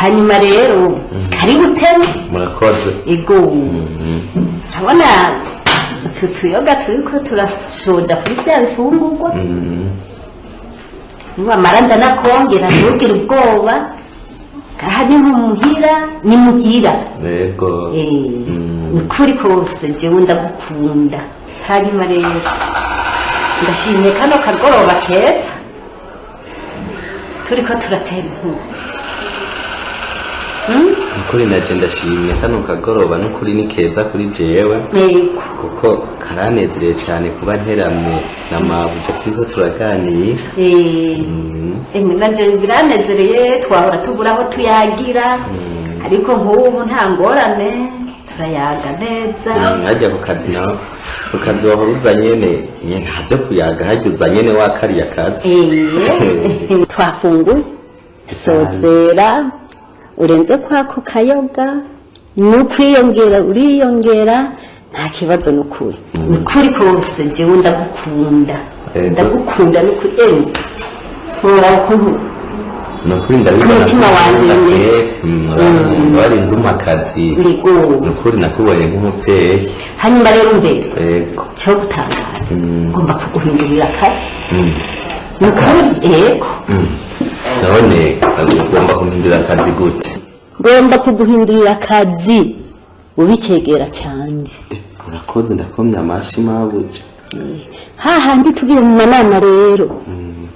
hanyuma rero kari gutema murakoze ego urabona utu tuyoga turiko turashoja kuri bya bifungurwa niwamara ndanakongera ntugire ubwoba aha ni muhira ni muhira yego ukuri kose jewe ndagukunda hanyuma rero ndashimye kano kagoroba keza turiko turatera inkuru ukuri naje ndashimye kano kagoroba n'ukuri ni keza kuri jewe kuko karanezereye cyane kuba nteramye na mabuja turiko turaganira nanje biranezereye twahora tubura aho tuyagira ariko nk'ubu nta ngorane turayaga neza hajya ku kazi nawe ku kazi wahora uza nyene ntabyo kuyaga hajya uza nyene wakariye akazi twafunguye sozera urenze kwako kayoga nukwiyongera uriyongera nta kibazo n'ukuri n'ukuri kose jewe ndagukunda n'ukuri nkora ukuntu n'ukuri ndabibona umutima wanje warinze umakazi n'ukuri nakubonye nk'umuvyeyi hanyuma rero mbere cyo gutangaza ngomba kuguhindurira akazi n'ukuri yego none ugomba kumpindurira akazi gute ngomba kuguhindurira akazi ubicegera cyanje urakoze ndakomye amashi mabuja hahandi tugiye mu manama rero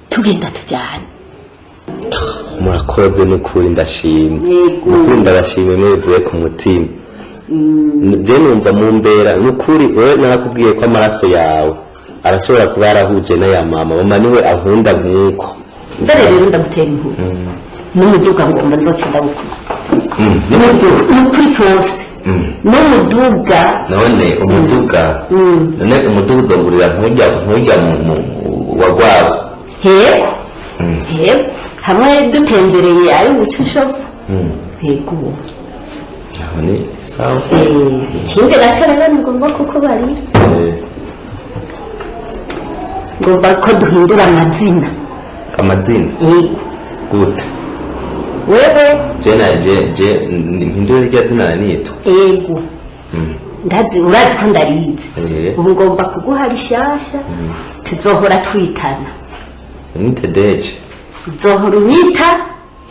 tugenda tujyane murakoze n'ukuri ndashimye n'ukuri ndabashimye mwivuye ku mutima je numva mumbera n'ukuri wewe narakubwiye ko amaraso yawe arashobora kuba yarahuje n'aya mama niwe ankunda nk'uko mbere rero ndagutera inkuru n'umuduga ngomba nzoca ndagukura n'ukuri kose n'umuduga none umuduga uzongurira ntujya wagwawe hego hamwe dutembereye ari ubuca ushovu hego aho ni sawa ikindi nacyo rero ni ngombwa kuko bari ngomba ko duhindura amazina yego gute wewe je mpindura irya zina nitwa yego urazi ko ndarizi ubu ngomba kuguha rishasha tuzohora twitana nite deje uzohora unyita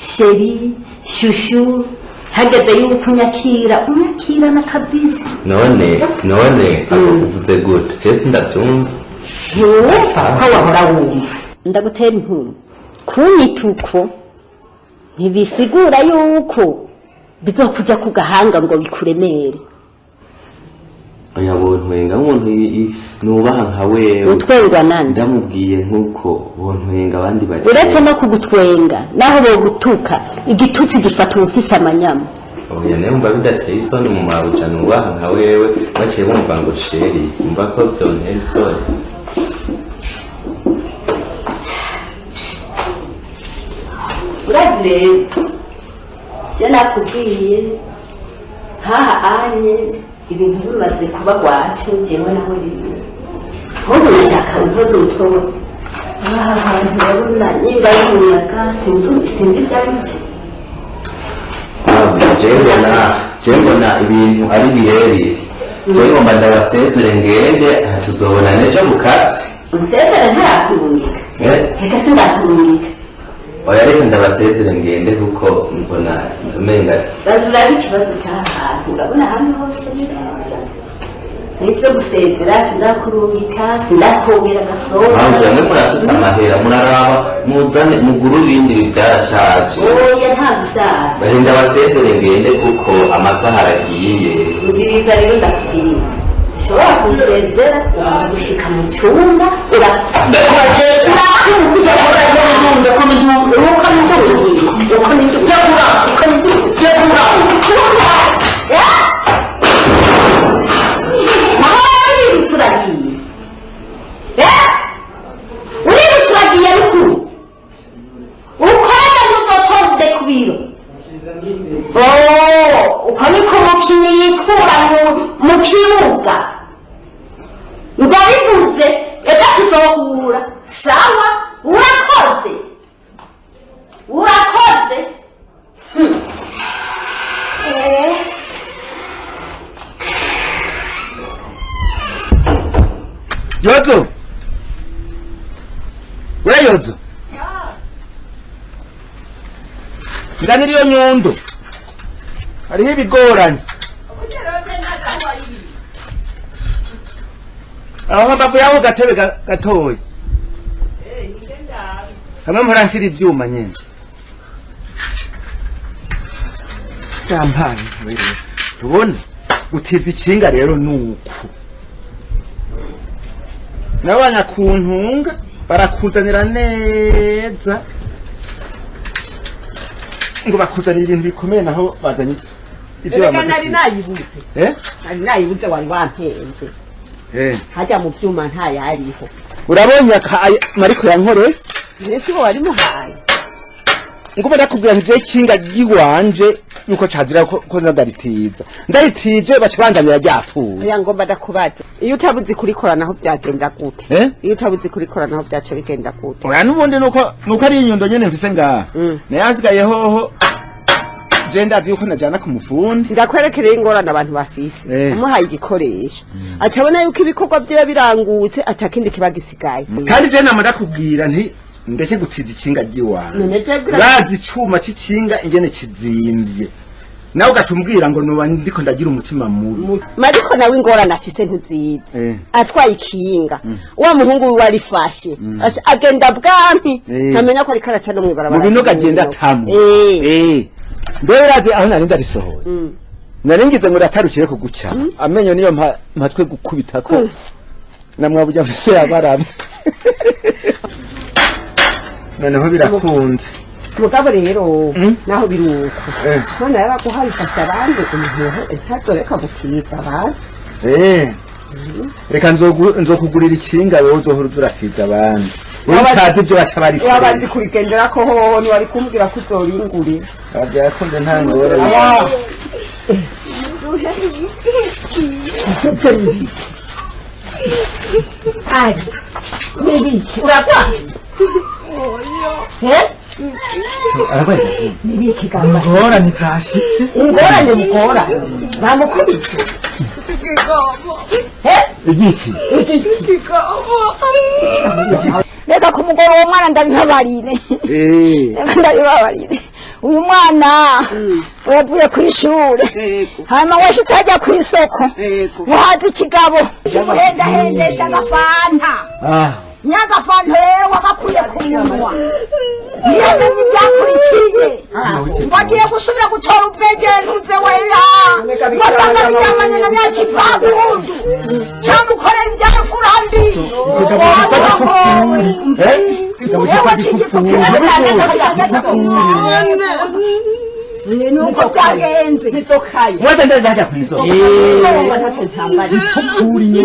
sheri shushu hageze yuko unyakirana kabisa none akuvuze gute je ndabyumva yumva ko wahora wumva ndagutera inkuru kunyita uko ntibisigura yuko bizokuja ku gahanga ngo bikuremere oya bontwenga umuntu nubaha nka wewe utwengwa nande ndamubwiye nkuko bontwenga abandi bari uretse no kugutwenga naho bogutuka igitutsi gifata ufise amanyama oya nemba bidateye isoni mu mabuja nubaha nka wewe baciye bumva ngo sheri umva ko byonteye isoni urazi rero je nakubwiye haha anye ibintu bimaze kuba gwacu jewe nawe rero nkubu nashaka uhoze utwowe aha hantu urabona nimba y'umuyaga sinzi ivyari byo jembona ibintu ari bihereye jengomba ndabasezere ngende tuzobona nejo mu kazi usezere ntarakurungika reka sindakurungika oya reka ndabasezere ngende kuko mbona umenga bazurabe ikibazo cy'ahantu urabona hamwe hose neza nibyo gusezera sindakurungika sindakongera gasoro jamwe murafise amahera muraraba muzane muguru ibindi byarashaje oya nta gusaza ndabasezere ngende kuko amasaha aragiye ubwiriza rero ndakubwiriza ushobora kunsezera gushika mu cyumba mu kibuga ndabivuze eka tuzohura sawa urakoze 여주! 왜 여주? nzanira iyo nyundo hariho ibigoranye aho hambavu yaho gatebe gatoya hamwe mpora ivyuma nyene yampaye tubona gutiza ikinga rero nuku n'abanyakuntunga barakuzanira neza ngo bakuzanira ibintu bikomeye naho bazanye ibyo bamaze nari nayibuze nari nayibuze wari wampenze hajya mu byuma nta yariho urabonye mariko yankoreye nese bo wari muhaye ngo barakubwira ngo je kinga giwanje yuko cazira ko ndaritize baca banzanira ryapfuye oya ngomba ndakubaza iyo utabuzi kurikoranaho byagenda gute iyo utabuzi kurikoranaho byaca bigenda gute oya nubundi nuko ari inyundo nyene mfise ngaha nayansigaye hoho je ndazi yuko najana ku mufundi ndakwerekereye ingorane abantu bafise umuhaye igikoresho acabona yuko ibikorwa bye birangutse atakindi kiba gisigaye kandi je namara kubwira nti ndeke gutiza ikinga giwanje bazi icuma c'ikinga ingene kizimvye nawe ugacumbwira ngo nuba ndiko ndagira umutima mubi mariko nawe ingorane afise ntuzize atwaye ikinga wa muhungu wiwe arifashe agenda bwami ntamenya ko ariko araca no mwibarabara mu binoga agenda tamu mbe urazi aho nari ndarisohoye naringize ngo ratarukire kuguca amenyo niyo mpatwe gukubita ko namwaburya mfise yabarama noneho birakunze mugabo rero naho biruko none yaraguhaye ifasha abandi umuntu ntazoreka gutiza abandi reka nzokugurira ikinga wowe uzohora uratiza abandi utazi ibyo batabari abandi kurigendera ko hoho ntiwari kumbwira ko uzoringurira abyakunze nta ngore ari nibi uragwa nibiki gamba ingorane zashitse ingorane mukora bamukubise igiki reka ku mugoro uwo mwana ndabibabarire ndabibabarire uyu mwana yavuye ku ishure hanyuma washitse ajya ku isoko muhaza ikigabo muhendahendesha agafanta nyagafanta rero wagakuye ku munwa ntiyamenye ibyakurikiye ngo agiye gusubira gutora ubwenge ntuze wera wasanga biryamanye na nyakipagundu cyamukorera ibyamfura mbi nuko byagenze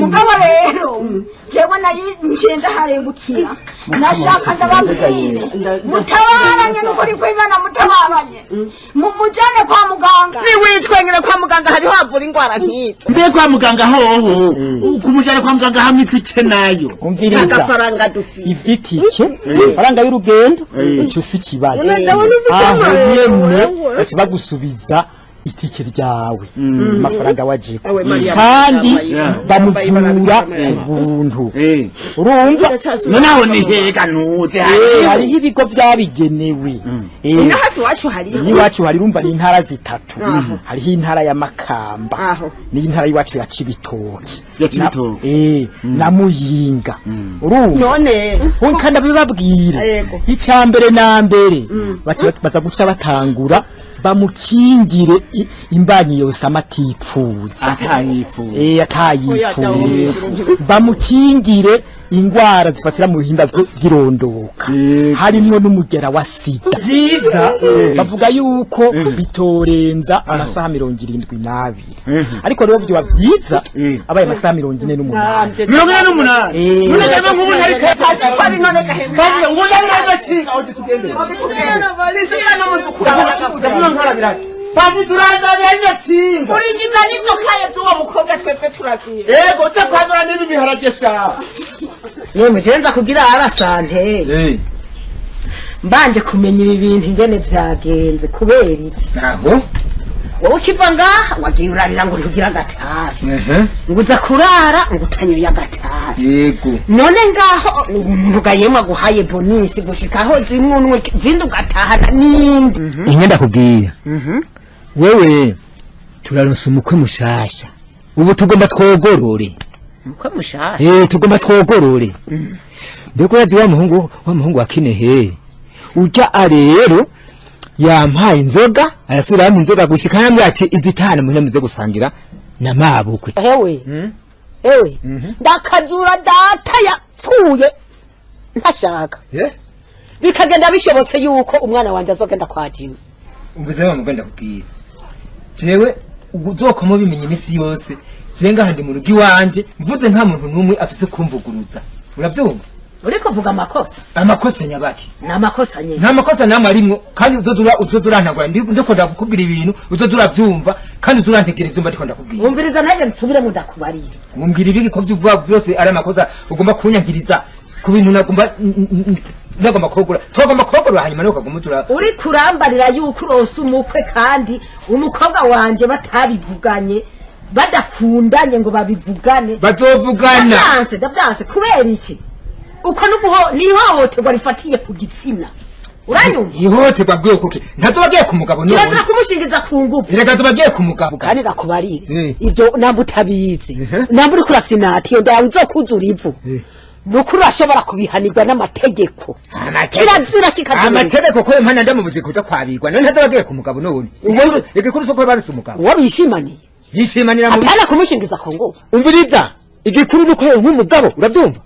mugabo rero jewe nayo nje ndaharebukira nashaka ndababwire mutabaranye n'ukuri kw'Imana mutabaranye mumujane kwa muganga niwitwengera kwa muganga hariho havura ingwara nk'izo mbe kwa muganga hoho kumujana kwa muganga hamwe itike nayo umviriza agafaranga dufise ifitike faranga y'urugendo icyo si kibazo aho yemwe bagusubiza itike ryawe amafaranga wajiko kandi bamuvura ubuntu urumva noneho ni hega nuze hariho ibigo byabigenewe ina hafi wacu hariho iwacu hari urumva ni intara zitatu hariho intara ya Makamba n'intara y'iwacu ya Cibitoki na Muyinga urumva none kandi abibabwire icambere na mbere baza guca batangura bamukingire imbanyi yose amatipfuza atayipfuza bamukingire ingwara zifatira mu bihinda by'irondoka harimo n'umugera wa sida byiza bavuga yuko bitorenza amasaha 72 ariko rero byo bavyiza abaye amasaha 48 none kama nk'ubu ntari kazi none gahemba ngo ndagacinga aho tugende Pazi duranda byenye cinga. Uringiza nibyo kaye tuwo mukobwa twepfe turagiye. Yego cyo kwadura nibi biharage sha. Yemwe jenza kugira arasante. mbanje kumenya ibi bintu ingene vyagenze kubera iki naho wowe ukiva ngaha wagiye urarira ngo ntugira agatari nguza kurara ngo utanyoye agatari yego none ngaho umuntu gayemwe aguhaye bonisi gushikaho zimwe zindi ugatahana n'indi inye ndakubwira wewe turaronsa umukwe mushasha ubu tugomba twogorore umukwe mushasha tugomba twogorore mbega urazi wa muhungu wa Kinehe urya rero yampaye inzoga arasubira yampa inzoga gushika yambwira ati izitana muhira muze gusangira na mabukwe ewe ndakazura data yapfuye ntashaka bikagenda bishobotse yuko umwana wanje azogenda kwajiwe umvuze wa mugenda kubwira jewe uzokoma bimenye imisi yose jenga handi mu rugi wanje mvuze nta muntu numwe afise kumvuguruza uravyumva uriko vuga amakosa nyabaki n'amakosa nyene nta makosa namwe arimwo kandi uzozura ntagwa ndikunda gukubwira ibintu uzozura byumva kandi uzurantegera ivyumva ndiko ndakubwira umviriza naje nsubire mu ndakubariye umbwira ibiki ko vy'ubwa byose ari amakosa ugomba kunyankiriza ku bintu nagomba kogora hanyuma nuko kagumutura uri kurambarira yuko urose umukwe kandi umukobwa wanje batabivuganye badakundanye ngo babivugane bazovugana ndavyanse kubera iki uko nihohoterwa rifatiye ku gitsina uranyumva ihohoterwa bwoko ki ntazobagiye ku mugabo none kirazira kumushingiza ku ngufu reka tubagiye ku mugabo kandi nakubarire ivyo namba utabizi namba uri kurafyinati iyo ndawe izokuzura ivu nuko urashobora kubihanirwa n'amategeko kirazira kikazira amategeko ko impana ndamubuze kuja kwabirwa none ntazobagiye ku mugabo none igikuru soko baruse umugabo uwo bishimaniye yishimanira mu atana kumushingiza ku ngufu umviriza igikuru nuko nk'umugabo uravyumva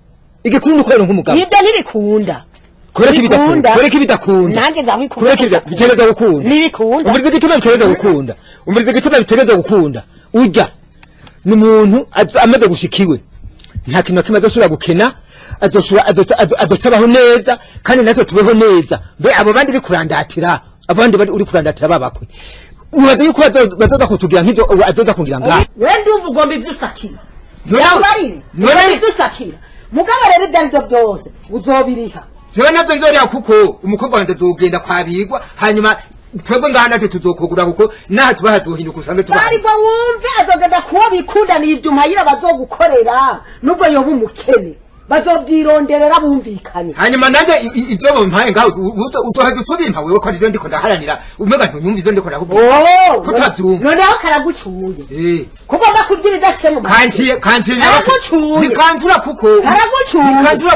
igikuru nuko nk'umugabo ivyo ntibikunda kureka ibidakunda nanjye ndabikunda kureka bitereza gukunda nibikunda umviriza igituma bitereza gukunda umviriza igituma bitereza gukunda urya n'umuntu amaze gushikiwe nta kintu kimwe azosura gukena azocabaho neza kandi natwe tubeho neza mbe abo bandi uri kurandatira abandi uri kurandatira babakwe ubaze yuko bazoza kutugira nk'ivyo azoza kungira ngaho wewe ndumva ugomba ivyo usakira yambarire none ivyo usakira mugabo rero ibyo byose uzobiriha jewe navyo nzoriha kuko umukobwa wanje azogenda kwabirwa hanyuma twebwe ngaha natwe tuzokugura kuko naha tuba hazohinduka usange tuba ariko wumve azogenda kuba bikundaniye ivyo mpayira bazogukorera nubwo yoba umukene bazovyironderera bumvikanye hanyuma nanje ivyo bompaye ngaho utohaza utubimpa wewe ko arizo ndiko ndaharanira umega ntunyumva ivyo ndiko ndakubwira kutavyumva noneho karagucuye kugomba kurya ibidakemwa kanziye ntikanzura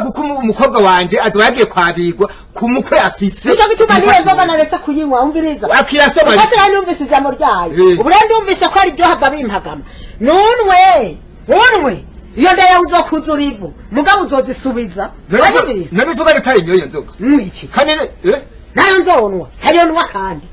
kuko umukobwa wanje azoba yagiye kwabirwa ku mukwe afise nico gituma niyo nzoga naretse kuyinywa umviriza akirasoma kuko sira numvise ijambo ryayo ubu rero ndumvise ko ari ryo hava bimpagama nunwe iyo ndaya uzokuzura ivu mugabo uzozisubiza none nzoga ritari nyoyo nzoga mwiki kandi nayo nzonwa hayonwa kandi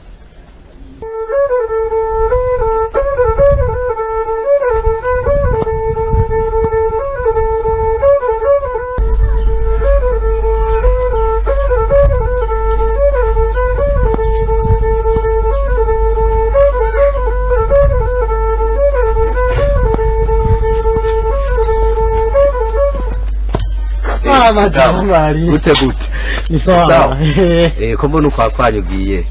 madamari gute ni sawa ko mbona ukwanyugiye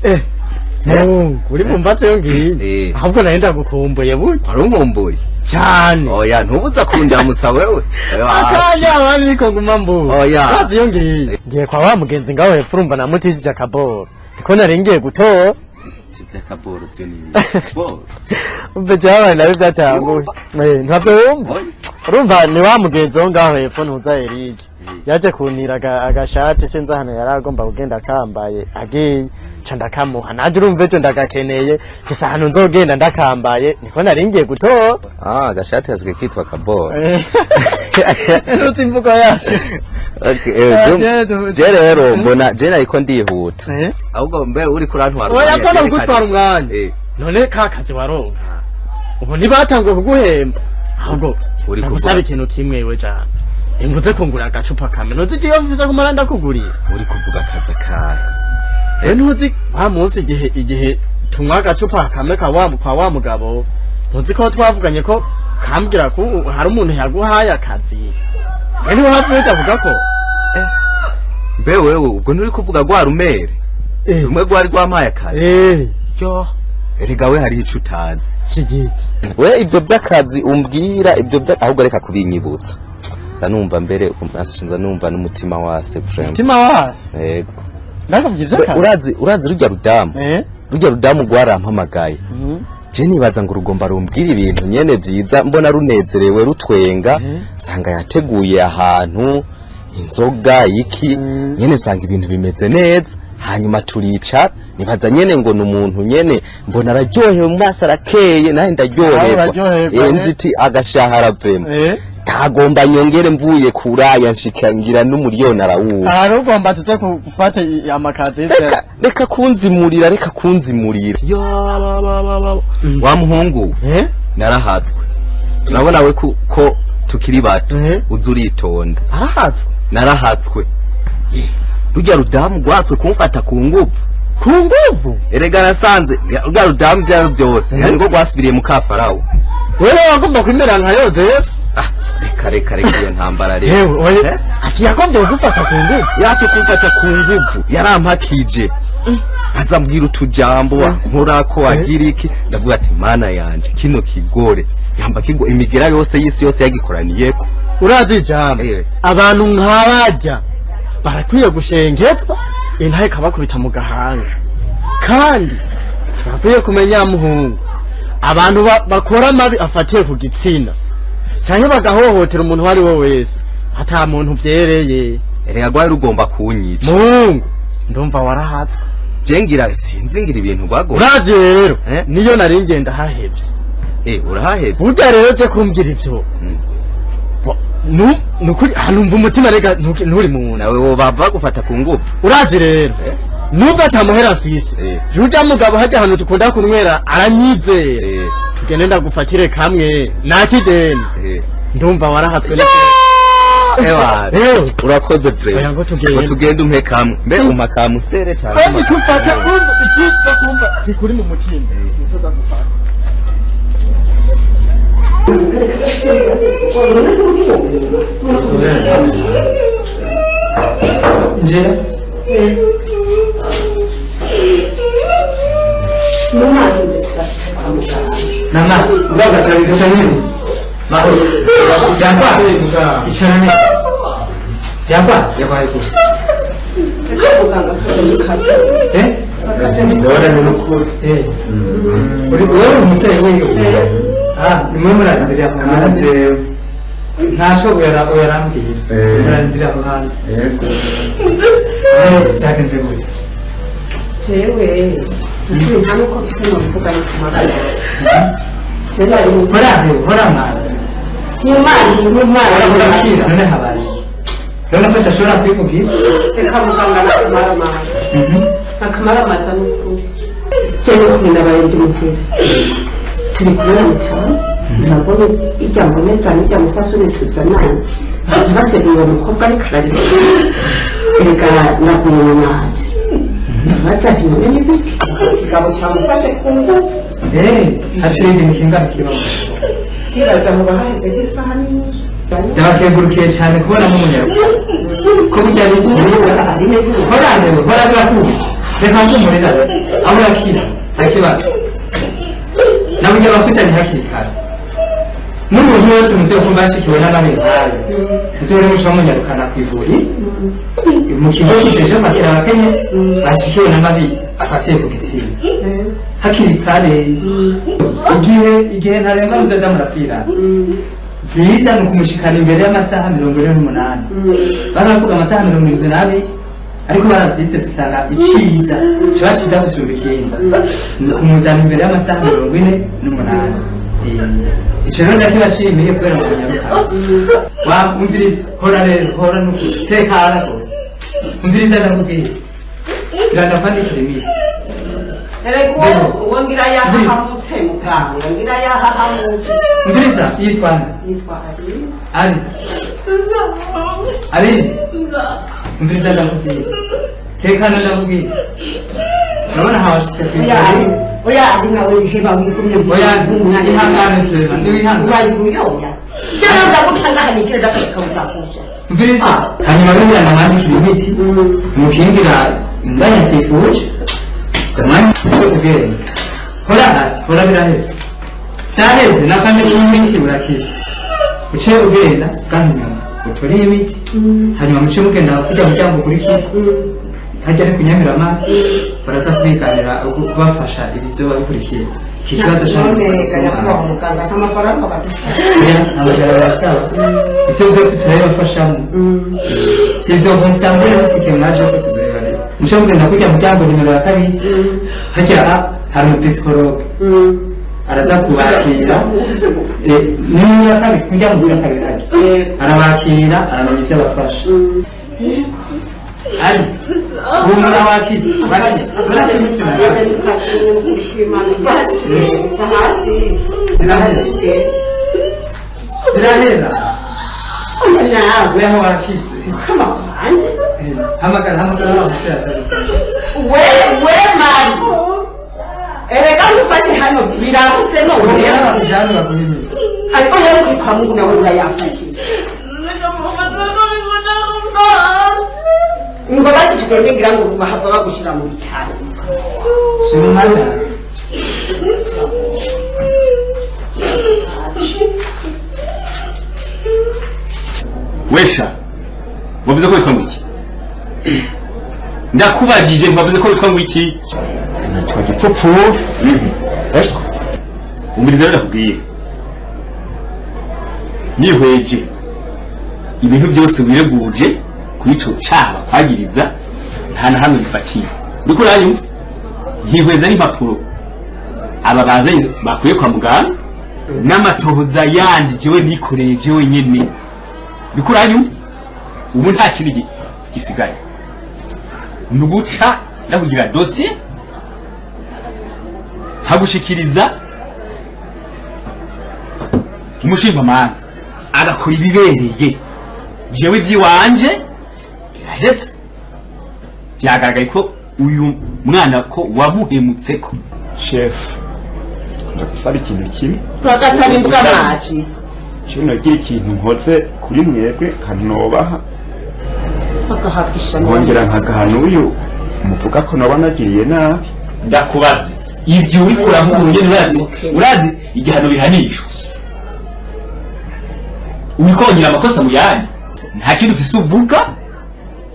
uri mumbatse yongiye ahubwo naenda gukumbuye buti arunkumbuye cyane oya ntubuza kundamutsa wewe akanya abandi niko nguma mbu oya yongiye ngiye kwa wa mugenzi ngaho hepfo urumva namutijije akaboro niko naringiye gutora akaboro byo ni boro umbe cyabana nawe byatanguye ntavyo wumva urumva ni wa mugenzi wo ngaho hepfo ntuza Eric yaje kunira agashati sinzi hano yaragomba kugenda kambaye agiye ca ndakamuha naje urumve cyo ndagakeneye gusa hano nzogenda ndakambaye niko naringiye gutora agashati kazwe kitwa kaboro nuti imvugo yacu je rero mbona je nariko ndihuta ahubwo mbe uri kurantwara oya ko gutwara umwanya none kakazi waronka ubu nibatanguye kuguhemba ahubwo uri gusaba ikintu kimwe we cyane inguze kungura agacupa kamwe ntuzi iyo mvuze kumara ndakuguriye uri kuvuga kaza kahe ntuzi wa munsi igihe tumwa agacupa kamwe kwa wa mugabo ntuzi ko twavuganye ko kambwira ko hari umuntu yaguhaye akazi niho hafi yo avuga ko mbe wewe ubwo nturi kuvuga gwa rumere rumwe gwari rwampaye akazi cyo erega we hari ico utazi kigiki we ivyo by'akazi umbwira ivyo ahubwo reka kubinyibutsa ndanumva mbere umashinza numva n'umutima wase friend umutima wase yego ndakubye vy'akazi urazi rujya rudamu gwarampamagaye je nibaza ngo rugomba rumbwira ibintu nyene vyiza mbona runezerewe rutwenga sanga yateguye ahantu inzoga iki nyene sanga ibintu bimeze neza hanyuma turica nibaza nyene ngo numuntu nyene mbona araryohewe mu maso arakeye nahe ndaryoherwa nziti agashahara vrema tagomba nyongere mvuye kuraya nshikangira n'umuriyoni arawuha arugomba tuze gufata amakazi reka kunzimurira yo wa muhungu narahatswe nabona we ko tukiri bato uzuritonda narahatswe rujya rudamu rwatswe kumfata ku nguvu erega nasanze rujya rudamu byaro byose ngo rwasubiriye mu kafarawo wewe wagomba kwimera nka Yozefu reka iyo ntambara rero ati yagombye gufata ku nguvu yacu kumfata ku nguvu yarampakije azambwira utujambo nkorako wagira iki ndavuga ati mana yanje kino kigore yamba kigo imigera yose yisi yose yagikoraniyeko urazi jambo abantu nk'abajya barakwiye gushengetswa intahe kabakubita mu gahanga kandi bakwiye kumenya muhungu abantu bakora mabi afatiye ku gitsina cyane bagahohotera umuntu wari wo wese ata muntu vyereye erega gwari rugomba kunyica mungu ndumva warahatswe jengira sinzingira ibintu bagomba urazi rero niyo nari ngenda hahevye urahahevye burya rero je kumbwira ivyo nukuri hanumva umutima rega nturi muntu nawe wo bava gufata ku nguvu urazi rero nubwo atamuhera afise juja mugabo haje hano tukunda kunywera aranyizera tugende ndagufatire kamwe nakideni ndumva warahatswe ewa urakoze frere ngo tugende umpe kamwe mbe umakamu stere cyane kandi tufata iki kumva kikuri mu mutima nisoza gufata nje Mama, baba tunaweza nini? Mama, yapa, ichana nini? Yapa yuko. Ndabona ni nukuri wewe mzee wewe ni mwe murandira ko hanze ntashobora yarambwira murandira ko hanze cyagenze gute jewe nti nta nuko mfise no mvuga ni kumagana hora mwana urakira none habaye rero ko ndashobora kwivugira reka muganga akamara n'ukuri cyane ko nabaye ndi mukuru turi kubera mutano ndabona ijambo neza n'ijya mufasha bituzana ati basebeye umukobwa ari kararira reka navuye mu mazi ndabaza ntiwe n'ibiki ikigabo cyamufashe ku ngufu hashira ibintu kingana kibaho kibaza mu baheze nk'isaha nyinshi ndabakengurukiye cyane kubona nk'umunyarwanda ko burya ari byiza hora birakuba reka nkumurira aho urakira ntakibazo naburya bakwizanye hakiri kare n'umuntu wese muze kumva yashikiwe n'abami nkawe uzore muco bamunyarukana ku ivuri mu kigo kijeje kwakira abakenyezi bashikiwe n'amabi afatiye ku gitsina hakiri kare igihe ntarengwa muzaza murapira byiza ni ukumushikana imbere y'amasaha 48 baravuga amasaha 72 ariko baravyize dusanga iciza cyo kiza gusumba ikinza ni kumuzana imbere y'amasaha 48 ico rero ndakibashimiye kubera umunyarukana wumviriza hora no gutekana rwose umviriza ndakubwira kirandafandikira imiti uwo ngira yahahamutse muganga ngira yahahamutse umviriza yitwa ari umviriza ndakubwira tekana ndakubwira urabona hawashitse kw'ijari oya ari nawe heba wigumye oya ihangane tureba niwihangane Jana ndagutanga hanikire ndakataka urakuja. Mviriza hanyuma rero namwandikira imiti mukingira inganya tifuje tamani cyo kugera hora birahe cyareze nakame imiti urakira uce ugenda kandi utore imiti hanyuma muce mugenda kujya mujyango kuri ki hajya kunyamira ama baraza kwikanira kubafasha ibizoba bikurikiye iki kibazo cyane kwa muganga kamafaranga badusaba. amajara basaba icyo byose turabafashamo sivyo musangwe n'utike mwaje ko tuzorebare muce mugenda kujya mujyango nimero ya 2 hajya hari umupsikologe araza kubakira nimero ya 2 mujyango ya 2 hajya arabakira aramenya ivyo bafasha ari umura wakiti birahera weho wakiti hamagara We mari. Erega ngufashe hano birahutse none. Jana baguhimira Ariko yari kuri kwa Mungu nawe urayafashe. Ngo basi tugende ngira ngo bahava bagushira mu bitaro. Simana Wesha wavuze ko witwa ngwiki ndakubajije wavuze ko witwa ngwiki nitwa gipfupfu umuriza ndakubwiye nihweje ibintu byose wireguje kuri ico caba kwagiriza nta na hamwe bifatiye ndiko uranyumva hihweza n'impapuro aba bazanye bakuye kwa muganga n'amatohoza yandi jewe nikoreye jewe nyene ndiko uranyumva ubu nta kintu gisigaye nuguca ndakugira dossier hagushikiriza umushingamanza agakora ibibereye jewe ivy'iwanje birahetse byagaragaye ko uyu mwana ko wamuhemutseko chef ndagusaba ikintu kimwe Twagasaba imbuga amazi. cyo nagira ikintu nkoze kuri mwebwe kanobaha Bakahabwisha nkongera nkagahana uyu muvuga ko naba nagiriye nabi ndakubaze ibyo uri kuramubunye urazi igihano bihanishwa urikongera amakosa mu yandi nta kintu ufise uvuga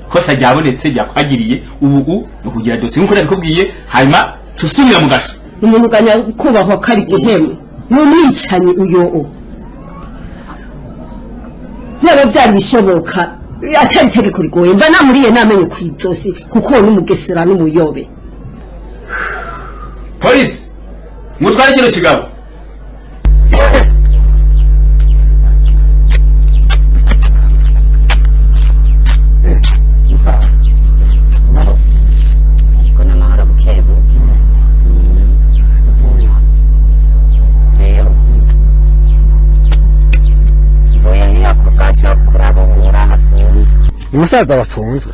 kosa ryabonetse ryakwagiriye ubu no kugira dossier nkuko nabikubwiye hanyuma cusubira mu gasho umuntu ganya kubahwa kari gihemu n'umwicanyi uyo byaba byari bishoboka atari tegeko rigoye mba namuriye namenye kwizosi kuko n'umugesera n'umuyobe polisi mutware kino kigabo umusaza wafunzwe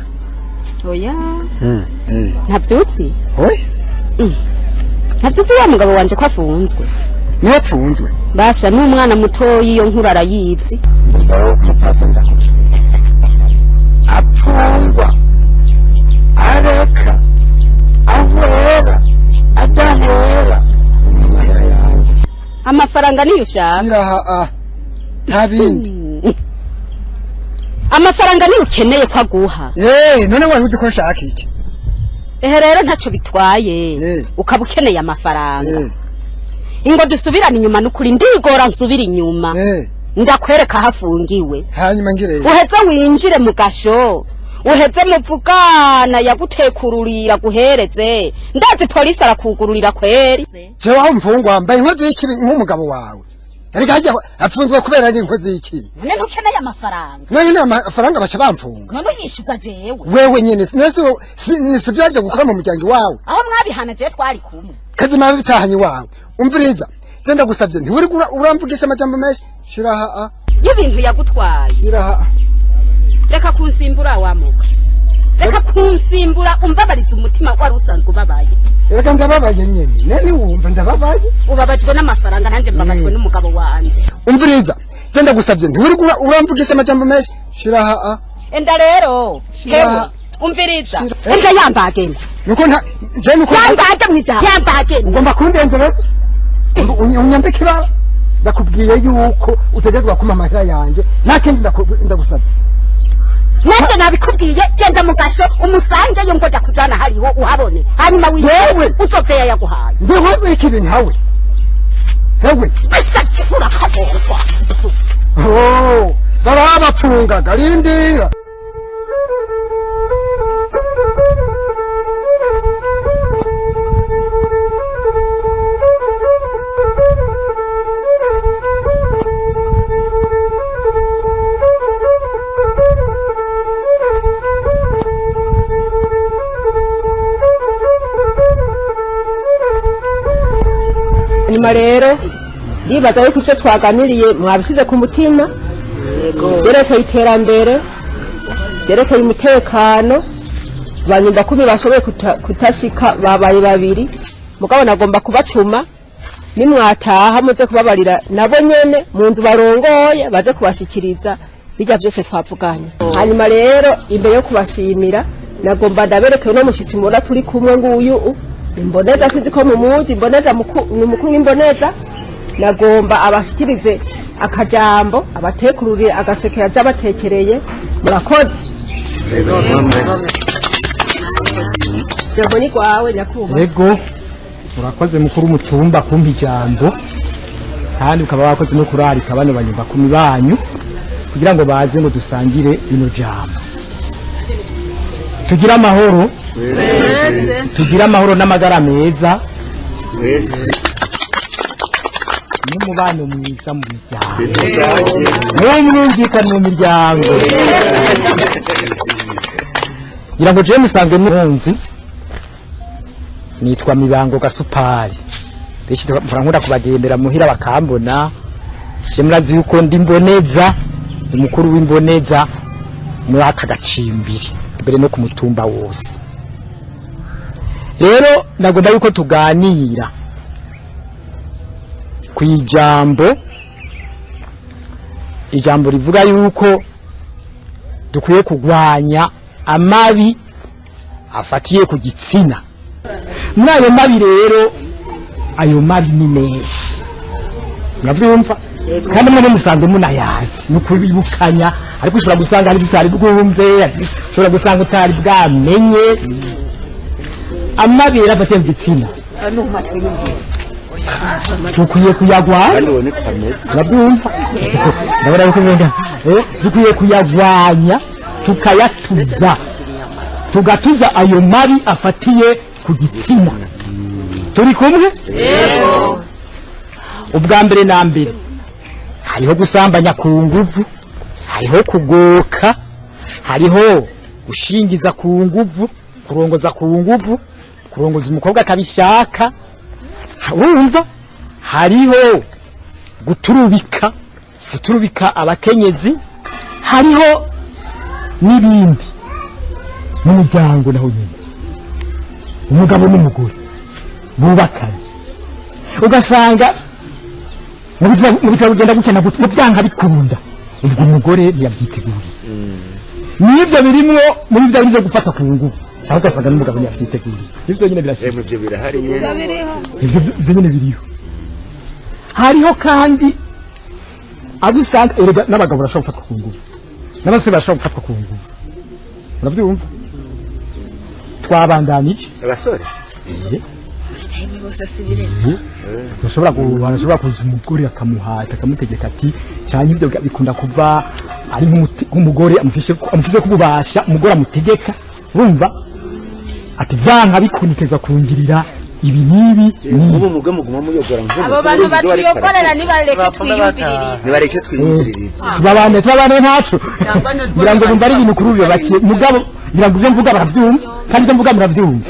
oya ntavyutsi oya ntavyutsi wa mugabo wanje ko afunzwe niwe apfunzwe basha n'umwana mutoyi iyo nkuru arayizi apfungwa areka ahwera adahwera amafaranga niyo ushaka siraha nta bindi amafaranga niyo ukeneye ko aguha none wari uzi ko nshaka iki ehe rero ntacyo bitwaye ukaba ukeneye amafaranga ingo dusubirane inyuma n'ukuri ndigora nsubira inyuma ndakwereka hafungiwe hanyuma ngire uheze winjire mu gasho uheze muvugana yagutekururira guhereze ndazi polisi arakugururira kweri jewe aho mfungwa mbaye inkozi y'ikibi nk'umugabo wawe ariko hajya afunzwe kubera ari inkozi y'ikibi none ntukeneye amafaranga none amafaranga baca bamfunga none uyishyuza jewe wewe nyene nisi byaje gukora mu muryango wawe aho mwabihana jewe twari kumwe kazima bitahanye wawe umviriza genda gusabye ntiwuri uramvugisha amajambo menshi shiraha y'ibintu yagutwaye shiraha reka kunsimbura wamuka reka kunsimbura umbabariza umutima wari usanzwe ubabaye reka ndababaye nyene nene wumva ndababaye ubabajwe n'amafaranga nanje mbabajwe n'umugabo wanje umviriza Tenda gusabye nturi uramvugisha amajambo menshi shiraha enda rero hewe umviriza enda yambagenda nuko je nuko yambage mwita yambagenda ngomba kundengereza unyambike ba ndakubwiye yuko utegezwa kuma amahera yanjye nakendi ndagusabye netse nabikubwiye genda mugasho umusange yo ngoja kujana hariho uhabone hanyuma wiwe uzopfeya yaguhaye ndihoze ikibi nkawe hewe basa kura kabogwa saraba pfunga galindira nyuma rero ndibaza yuko ivyo twaganiriye mwabisize ku mutima vyerekeye iterambere vyerekeye umutekano banyumva kumi bashoboye kutashika babaye babiri mugabo nagomba kubacuma nimwataha muze kubabarira nabo nyene mu nzu barongoye baze kubashikiriza bijya vyose twavuganye hanyuma rero imbere yo kubashimira nagomba ndaberekeye no mushitsi mubona turi kumwe nguyu imboneza sinzi ko mumuzi imboneza ni mukuru w'imboneza nagomba abashikirize akajambo abatekururire agaseke yaje abatekereye murakoze jambo ni kwawe nyakubahwa yego urakoze mukuru umutumba kumpa ijambo kandi ukaba wakoze no kurarika bano banyumva ku mibanyu kugira ngo baze ngo dusangire bino jambo tugira amahoro tugira amahoro n'amagara meza n'umubano mwiza mu miryango n'umwumvikano mu miryango ngira ngo jewe musanzwe munzi nitwa Mibango Gasupari beshi nkunda kubagendera muhira bakambona je murazi yuko ndi mboneza ndi mukuru w'imboneza muri aka gacimbiri mbere no ku mutumba wose rero nagomba yuko tuganira ku ijambo rivuga yuko dukwiye kugwanya amabi afatiye ku gitsina muri ayo mabi rero ayo mabi ni menshi muravyumva kandi mwe musanzwe munayazi nukubibukanya ariko ushobora gusanga ari tutari bwumve ushobora gusanga utari bwamenye amabi afatiye ku gitsina dukwiye kuyagwanya murabyumva ndabona yuko mwenda dukwiye kuyagwanya tukayatuza tugatuza ayo mabi afatiye ku gitsina turi kumwe ubwa mbere na mbere hariho gusambanya ku nguvu hariho kugoka hariho gushingiza ku nguvu kurongoza ku nguvu kurongoza umukobwa akabishaka urumva hariho guturubika abakenyezi hariho n'ibindi mu muryango naho nyine umugabo n'umugore bubakanye ugasanga mu bitaro ugenda gukena mu byanga bikunda ubwo umugore ntiyabyiteguriye n'ibyo birimwo muri byo byo gufata ku nguvu cyangwa ugasanga n'umugabo ntiyabyiteguriye ibyo nyine birashimye ibyo birahari ibyo nyine biriho hariho kandi abisanga erega n'abagabo barashobora gufatwa ku nguvu n'abasore barashobora gufatwa ku nguvu urabyumva twabandanije abasore barashobora kuza umugore akamuhata akamutegeka ati cyane ibyo bikunda kuva ari nk'umugore amufise kububasha umugore amutegeka urumva ati vyanka bikunikeza kungirira ibi nibi ubu mugwe muguma muyogora ngo abo bantu batuyokorera nibareke twiyumviririze tubabane ntacu ngira ngo bumva ari ibintu kuri uje bakiye mugabo ngira ngo ivyo mvuga baravyumva kandi ivyo mvuga muravyumva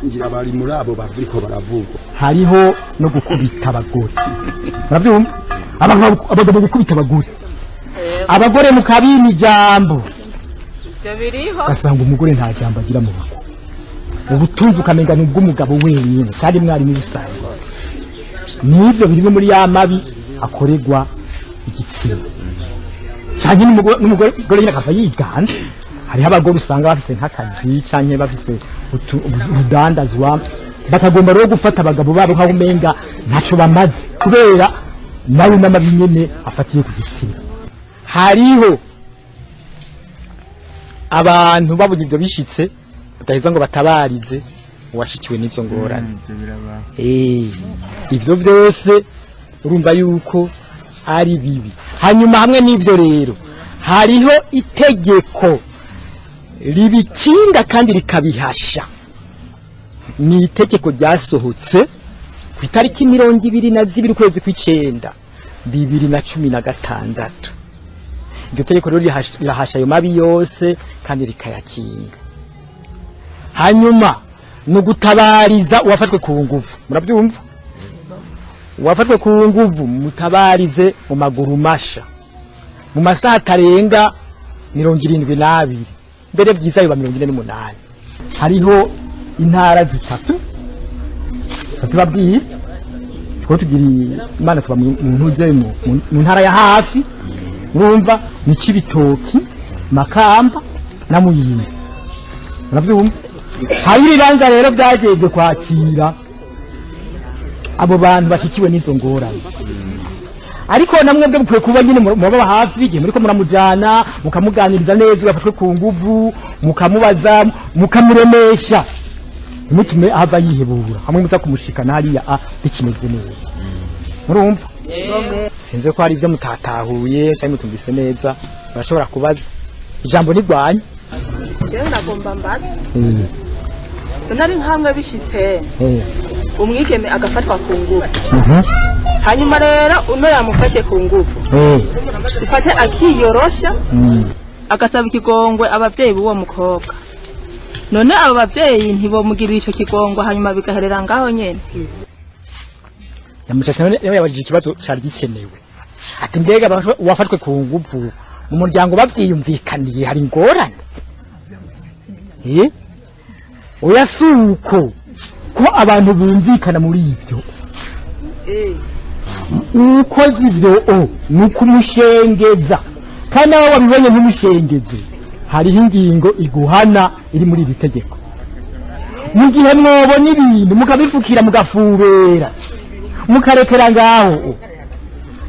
ngira bari muri abo bavuriko baravuga hariho no gukubita abagore muravyumva abagabo gukubita abagore mukabima ijambo ivyo biriho gasanga umugore nta jambo agira mu rugo ubutunzi ukamenga nubwo umugabo wenyine kandi mwari muri rusange nibyo birimo muri ya mabi akorerwa igitsina cyane n'umugore nyine akava yigana hariho abagore usanga bafise nk'akazi canke bafise udandazwa bakagomba rero gufata abagabo babo nk'aho umenga ntaco bamaze kubera nawe n'amabi nyene afatiye ku gitsina. Hariho abantu babonye ibyo bishitse bataheza ngo batabarize uwashikiwe n'izo ngorane. Ibyo vyose urumva yuko ari bibi. Hanyuma hamwe n'ivyo rero hariho itegeko ribikinga kandi rikabihasha. Ni itegeko ryasohotse ku itariki 22 ukwezi kw'icenda 2016. Iryo tegeko rero rirahasha ayo mabi yose kandi rikayakinga. Hanyuma no gutabariza uwafashwe ku nguvu, muravyumva? Uwafashwe ku nguvu mutabarize mu maguru masha mu masaha atarenga 72 mbere byiza biba 48. Hariho intara zitatu batubabwiye ko tugira Imana tuba mu ntuze mu ntara ya hafi, urumva ni Cibitoki, Makamba na Muyinga, muravyumva? Hari ibibanza rero byajeje kwakira abo bantu bashikiwe n'izo ngorane, ariko namwe bwe mukwiye kuba nyine muba hafi igihe muriko muramujana mukamuganiriza neza, ugafashwe ku nguvu mukamubaza mukamuremesha, mutume ava yihebura hamwe muza kumushikana hariya bikimeze neza. Murumva? Sinze ko hari ibyo mutatahuye cyangwa mutumvise neza, barashobora kubaza. Ijambo ni rwanya. Je ndagomba mbaza. Nari nkamwe bishitse. Umwigeme agafatwa ku nguvu. Hanyuma rero uno yamufashe ku nguvu. Ufate akiyorosha. Agasaba ikigongwe abavyeyi b'uwo mukobwa. None abo bavyeyi ntibomugirira ico kigongwe hanyuma bigaherera ngaho nyene. Yamucatana yabajije ikibazo cyari gikenewe. Ati mbega wafashwe ku nguvu mu muryango bavyiyumvikaniye hari ngorane. Oya suko ko abantu bumvikana muri ivyo. Uko zivyo nuko umushengeza kandi aho wabibonye nk'umushengeze hariho ingingo iguhana iri muri iri tegeko. Mu gihe mwobona ibintu mukabifukira mugafubera mukarekera ngaho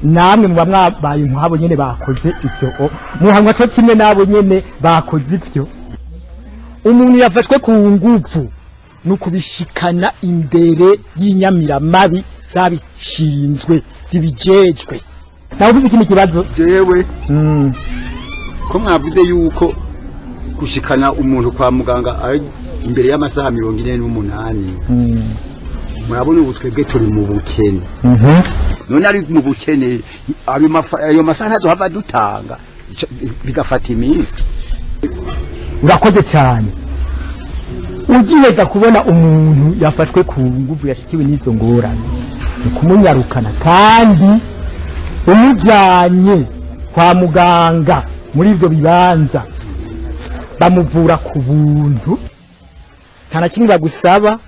namwe muba mwabaye nk'abo nyene bakoze ivyo muhanwa cyo kimwe nabo nyene bakoze ivyo. Umuntu yafashwe ku nguvu nukubishikana imbere y'inyamiramabi zabishinzwe zibijejwe. Nawe ufite ikindi kibazo jewe ko mwavuze yuko gushikana umuntu kwa muganga ari imbere y'amasaha 48 murabona ubu twebwe turi mu bukene. None ari mu bukene ayo masaha ntaduhava dutanga bigafata iminsi. Urakoze cyane. Ugiheza kubona umuntu yafashwe ku nguvu yashikiwe n'izo ngorane kumunyarukana kandi umujanye kwa muganga muri ivyo bibanza bamuvura ku buntu nta na kimwe bagusaba,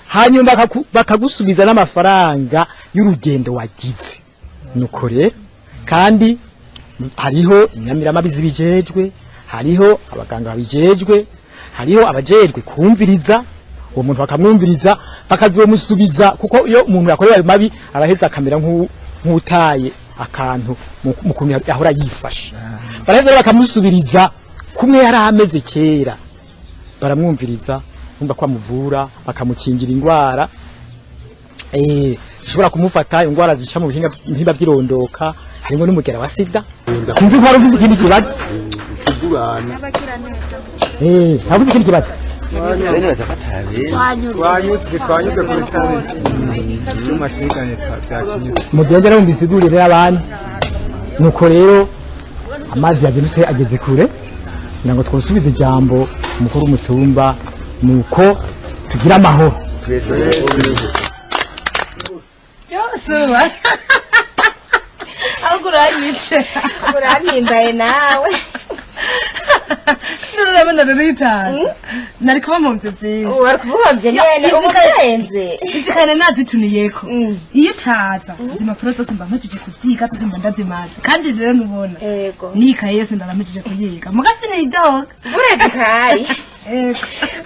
hanyuma bakagusubiza n'amafaranga y'urugendo wagize. Nuko rero kandi hariho inyamiramabi zibijejwe, hariho abaganga babijejwe, hariho abajejwe kumviriza uwo muntu bakamwumviriza bakazomusubiza, kuko iyo umuntu yakorewe ayo mabi araheza akamera nk'utaye akantu mu kuntu yahora yifasha. Baraheza bakamusubiriza kumwe yari ameze kera, baramwumviriza umva ko amuvura bakamukingira ingwara ishobora kumufata ingwara zica mu bihimba by'irondoka, harimo n'umugera wa sida. Kumva ko warugize ikindi kibazo tugurana ntavuze ikindi kibazo twanyuze kuri sare cyuma twiganye twakinyuze mugende no mbisigurire abandi. Nuko rero amazi yagenutse ageze kure ngo twosubize ijambo umukuru w'umutumba nuko tugira amahoro twese. Yosuwa aguranyishe uranyimbaye nawe. Nurabona rero yitanga nari kuba mu byo byinshi wari kubuhamvye nyene umukenze izikane nazituniyeko iyo utaza izi mpapuro zose mba mpejije kuziga zose mba ndazimaze kandi rero nubona nikaye yose ndaramejije kuyiga mugasi nidoga burezi kai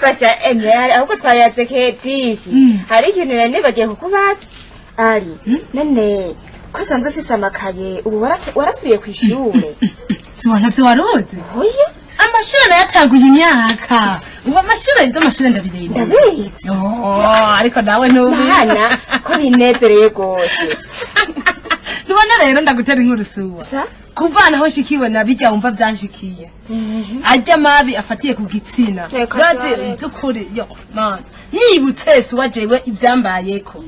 basha enyari ahubwo twariyaze ke byinshi hari ikintu nibagiye kukubaza ari none ko sanze ufise amakaye ubu warasubiye ku ishure siwana byo waroze oya amashuri nayatanguye imyaka ubu amashuri ndabirembe ndabizi ariko nawe nubana ko binezereye gose nubona rero ndagutera inkuru suwa kuvana aho shikiwe na bijya wumva byanshikiye ajya mabi afatiye ku gitsina urazi byukuri yo man nibutse suwa jewe ivyambayeko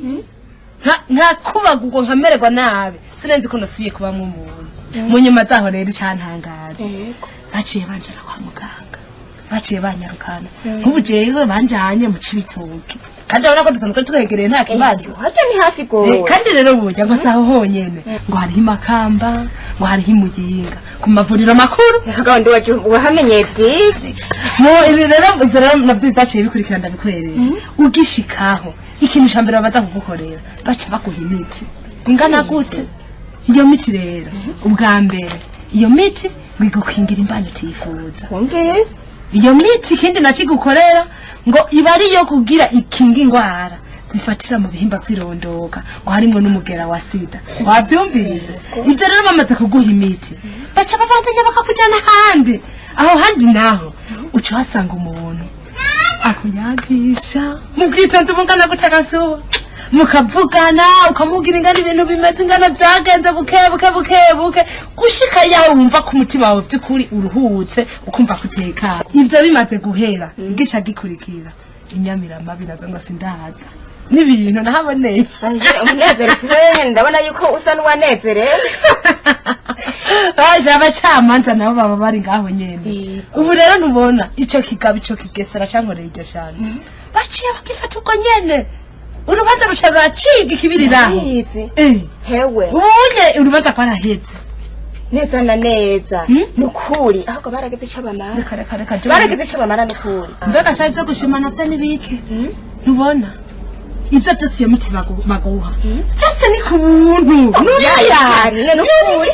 nka kubagurwa nkamererwa nabi sinenzi ko nasubiye kuba umuntu mu nyuma zaho rero icantangaje baciye banjana kwa muganga baciye banyarukana nk'ubu jewe banjanye mu cibitoki kandi abona ko dusanzwe twegereye nta kibazo hajya ni hafi gowe kandi rero burya ngo saho honyene ngo hariho imakamba ngo hariho imuyinga ku mavuriro makuru gahunda wahamenyeye vyinshi mu ibi rero ivyo rero navyo zaciye bikurikirana ndabikwereye ugishikaho ikintu ca mbere babaza kugukorera baca baguha imiti ingana gute iyo miti rero ubwa mbere iyo miti wigukingira imbanyi utifuza wumvise iyo miti ikindi nakigukorera ngo iba ari yo kugira ikinga ingwara zifatira mu bihimba by'irondoka ngo harimo n'umugera wa sida wabyumvise ibyo rero bamaze kuguha imiti baca bavandanya bakakujana handi aho handi naho uca hasanga umuntu akuyagisha mubwitonzi mungana gutagaso mukavugana ukamubwira ingana ibintu bimeze ingana byagenze buke gushika yawe wumva ku mutima wawe by'ukuri uruhutse ukumva kuteka ivyo bimaze guhera igisha gikurikira inyamiramabi nazo ngo sindaza n'ibintu nahaboneye umunezero tuzanye ndabona yuko usa n'uwanezerewe baje abacamanza nabo baba bari ngaho nyene ubu rero ntubona ico kigabo ico kigesera cankoreye iryo shano baciye bakifata ubwo nyene urubanza rucagara ciga ikibiriraho hewe unye urubanza kwaraheze neza na neza nukuri ahubwo barageze ico bamara barageze ico bamara nukuri mbega sha ivyo gushimana vya nibike ntubona ivyo byose iyo miti baguha cyose ni ku buntu nukuri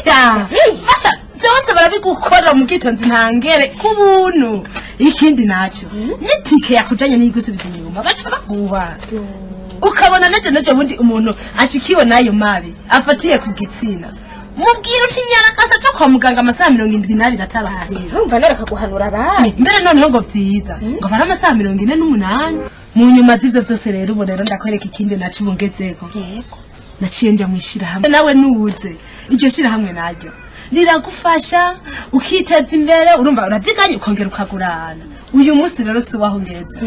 basha byose barabigukora mu gitonzi ntangere ku buntu ikindi naco nitike yakujanye n'igusubiza inyuma baca baguha ukabona nejo bundi umuntu ashikiwe nayo mabi afatiye ku gitsina mubwira uti nyarakasa cyo kwa muganga amasaha 72 atarahira urumva nare kaguhanura ba mbere noneho ngo vyiza ngo bara amasaha 48 mu nyuma z'ivyo byose rero ubu rero ndakwereka ikindi naco ubungezeko naciye nja mwishira hamwe nawe nuze iryo shira hamwe naryo riragufasha ukiteza imbere urumva uraziganya ukongera ukagurana uyu munsi rero subaho ngeze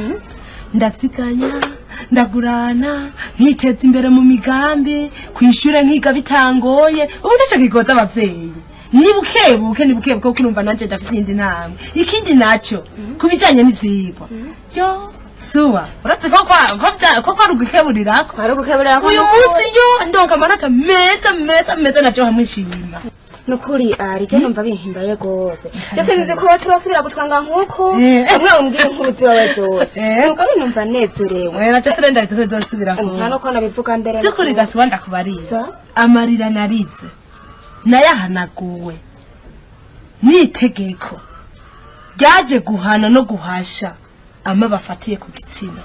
ndaziganya ndagurana nkiteza imbere mu migambi kwishure nkiga bitangoye ubu ndaca kigoza abavyeyi nibukebuke ko kurumva nanje ndafise indi ntambwe ikindi naco kubijanye n'ivyigwa yo suwa uratse ko kwarugukeburirako uyu munsi yo ndonka amanota meza naco hamwe nshima nukuri arije numva bihimbaye gose cyose nize ko turasubira gutwanga nkuko amwe umbwira inkuru ziwawe zose nuko numva nezerewe naco se ndahita tuzosubira ko nta no kona bivuga mbere cyukuri gasuba ndakubariza amarira narize nayahanaguwe n'itegeko ryaje guhana no guhasha ama bafatiye ku gitsina